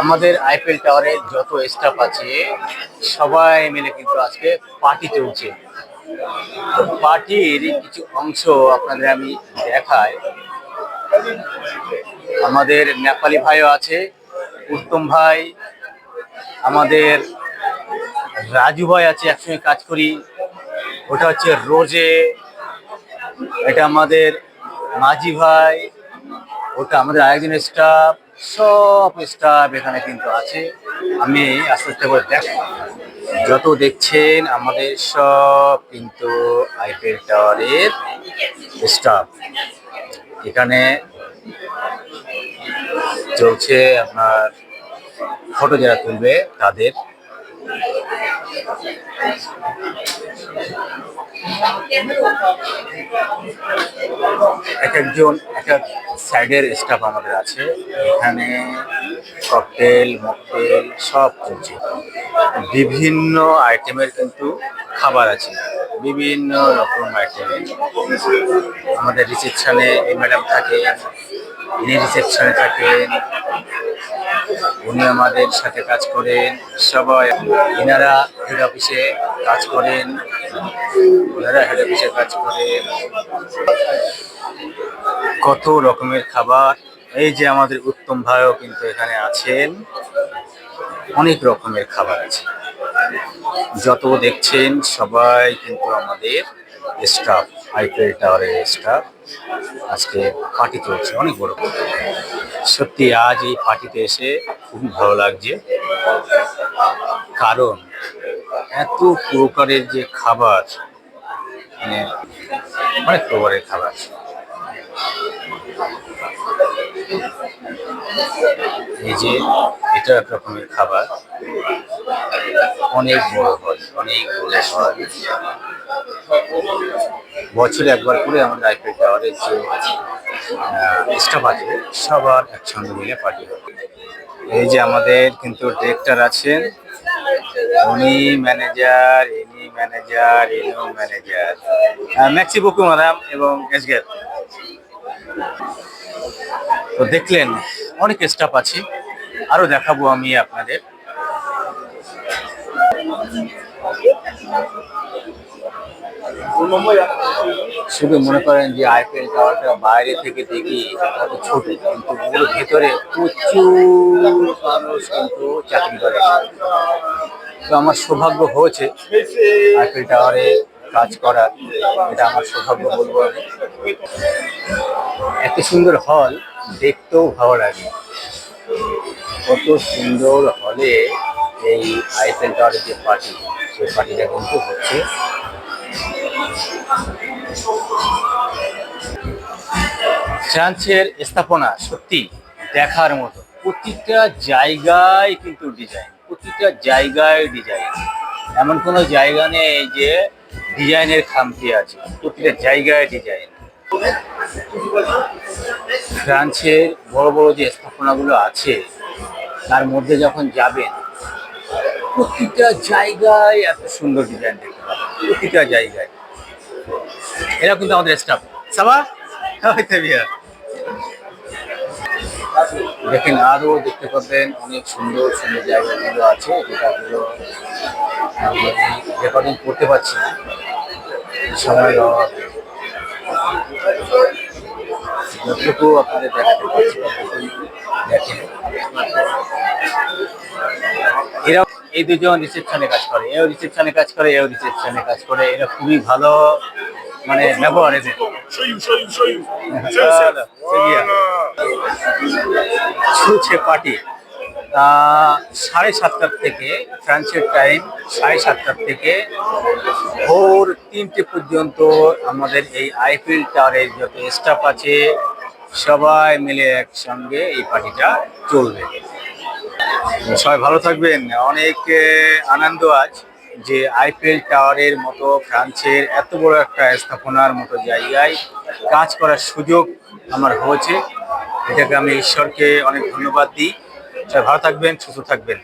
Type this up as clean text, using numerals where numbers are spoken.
আমাদের আইপিএল টাওয়ারে যত স্টাফ আছে সবাই মিলে কিন্তু আজকে পার্টি চলছে। তো পার্টির কিছু অংশ আপনাদের আমি দেখাই। আমাদের নেপালি ভাইও আছে, উত্তম ভাই, আমাদের রাজু ভাই আছে, একসঙ্গে কাজ করি। ওটা হচ্ছে রোজে, এটা আমাদের মাঝি ভাই, ওটা আমাদের আরেকজন স্টাফ। সব স্টাফ এখানে কিন্তু আছে। আমি আস্তে আস্তে করে যত দেখছেন আমাদের সব কিন্তু আইপিএল টাওয়ারের স্টাফ। এখানে চলছে আপনার ফটো যারা তুলবে তাদের। এক একজন এক এক সাইডের স্টাফ আমাদের আছে। এখানে ককটেল মকটেল সব চলছে, বিভিন্ন আইটেমের কিন্তু খাবার আছে, বিভিন্ন রকম আইটেমের। আমাদের রিসেপশনে এই ম্যাডাম থাকে, ইনি রিসেপশনে থাকেন, উনি আমাদের সাথে কাজ করেন। সবাই এনারা হেড অফিসে কাজ করেন, ওনারা হেড অফিসে কাজ করেন। কত রকমের খাবার। এই যে আমাদের উত্তম ভাইও কিন্তু এখানে আছেন। অনেক রকমের খাবার আছে। যত দেখছেন সবাই কিন্তু আমাদের স্টাফ, আইপিএল টাওয়ারের স্টাফ। আজকে পার্টি চলছে অনেক বড়। সত্যি আজ এই পার্টিতে এসে খুবই ভালো লাগছে, কারণ এত প্রকারের যে খাবার, মানে অনেক প্রকারের খাবার। এই যে এটা এক রকমের খাবার, অনেক বড় হয়, অনেক বড় হয়। বছরে একবার করে আমাদের আইপিএল টাওয়ারের যে স্টাফ আছে সবার একসঙ্গে মিলে পার্টি হয়। এই যে আমাদের কিন্তু ডিরেক্টর আছেন, উনি ম্যানেজার, ইনি ম্যানেজার, ইনিও ম্যানেজার। ম্যাক্সি বকু ম্যাডাম এবং এসগের। তো দেখলেন অনেক স্টাফ আছে, আরো দেখাবো আমি আপনাদের। শুধু মনে করেন যে আইপিএল টাওয়ারটা বাইরে থেকে দেখি কত ছোট, কিন্তু ওর ভেতরে প্রচুর মানুষ কিন্তু চাকরি করে। তো আমার সৌভাগ্য হয়েছে আইপিএল টাওয়ারে কাজ করার, এটা আমার সৌভাগ্য বলবো আমি। এত সুন্দর হল দেখতেও ভালো লাগে। কত সুন্দর হলে এই আইপিএল টাওয়ারের যে পার্টি, সেই পার্টিটা কিন্তু হচ্ছে। ফ্রান্সের স্থাপনা সত্যি দেখার মতো। প্রতিটা জায়গায় কিন্তু ডিজাইন, প্রতিটা জায়গায় ডিজাইন। এমন কোনো জায়গা নেই যে ডিজাইনের খামতি আছে, প্রতিটা জায়গায় ডিজাইন। ফ্রান্সের বড় বড় যে স্থাপনাগুলো আছে তার মধ্যে যখন যাবেন, প্রতিটা জায়গায় এত সুন্দর ডিজাইন দেখতে পাবেন, প্রতিটা জায়গায়। এরা কিন্তু আমাদের স্টাফ। সাবা দেখেন, আরো দেখতে পাবেন অনেক সুন্দর সুন্দর জায়গাগুলো আছে, যেটাগুলো রেকর্ডিং করতে পারছি না, সময় যতটুকু আপনাদের দেখাতে পারছি দেখেন। এরা এই দুজন রিসেপশনে কাজ করে, এও রিসেপশনে কাজ করে, এও রিসেপশনে কাজ করে। এরা খুবই ভালো, মানে ব্যবহার এদের। চলছে পার্টি 7:30 থেকে, ফ্রান্সের টাইম 7:30 থেকে ভোর 3টে পর্যন্ত আমাদের এই আইপিএল টাওয়ারের যত স্টাফ আছে সবাই মিলে একসঙ্গে এই পার্টিটা চলবে। সবাই ভালো থাকবেন। অনেক আনন্দ আজ যে আইপিএল টাওয়ারের মতো ফ্রান্সের এত বড় একটা স্থাপনার মতো জায়গায় কাজ করার সুযোগ আমার হয়েছে। এটাকে আমি ঈশ্বরকে অনেক ধন্যবাদ দিই। সবাই ভালো থাকবেন, সুস্থ থাকবেন।